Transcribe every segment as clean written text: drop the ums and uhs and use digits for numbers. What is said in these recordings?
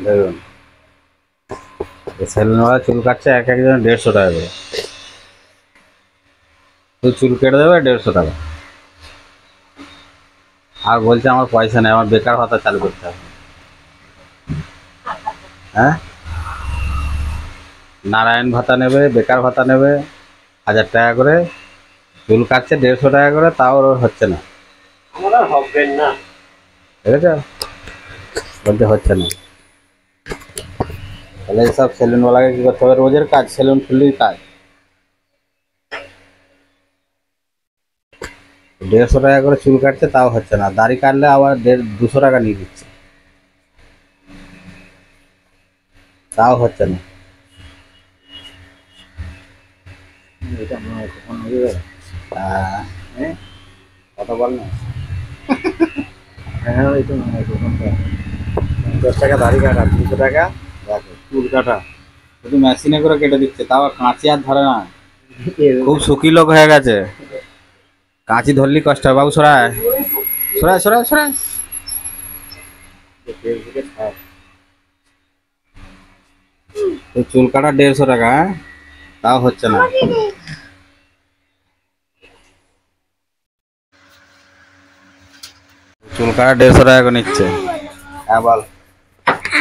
দেখুন, সেলুনওয়ালা চুল কাটছে এক একজন 150 টাকা করে। তুই চুল কেটে দেবে 150 টাকা, আর বলছে আমার পয়সা নেই, আমার বেকার ভাতা চালু করতে হবে। হ্যাঁ, নারায়ণ ভাতা নেবে, বেকার ভাতা নেবে 1000 টাকা করে, চুল কাটছে 150 টাকা করে, তাও ওর হচ্ছে না। আমরা হবেন না। ঠিক আছে, বলতে হচ্ছে না। তাহলে এসব সেলুনওয়ালাকে কী করতে হবে? রোজের কাজ, সেলুন খুললেই কাজ। 150 টাকা করে চুল কাটছে, তাও হচ্ছে না। দাড়ি কাটলে আবার 200 টাকা নিয়ে দিচ্ছে, তাও হচ্ছে না। এটা মনে কখন হবে? হ্যাঁ, কথা বল না। হ্যাঁ, এটা মনে কখন হবে? 10 টাকা দাড়ি কাটা, 200 টাকা দেখো চুল কাটা, শুধু মেশিনে করে কেটে দিচ্ছে, তাও কাঁচি আর ধরে না। খুব সুখী লোক হয়ে গেছে, কাঁচি ধরলি কষ্ট হয়। বাবু সরায় সরায় সরায় সরায়। তো চুল কাটা 150 টাকা, হ্যাঁ? তাও হচ্ছে না। চুল কাটা 150 টাকা করে নিচ্ছে। হ্যাঁ বল।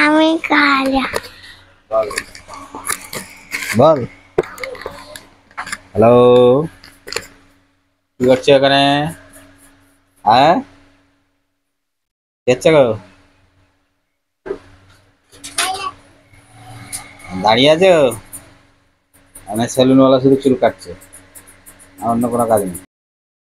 আমি কালা। বল বল। হ্যালো, কি করছো এখানে? হ্যাঁ, দেখছো গো, দাঁড়িয়ে আছো? আমি সেলুনওয়ালা শুধু চুল কাটছে, আর অন্য কোনো কাজ নেই।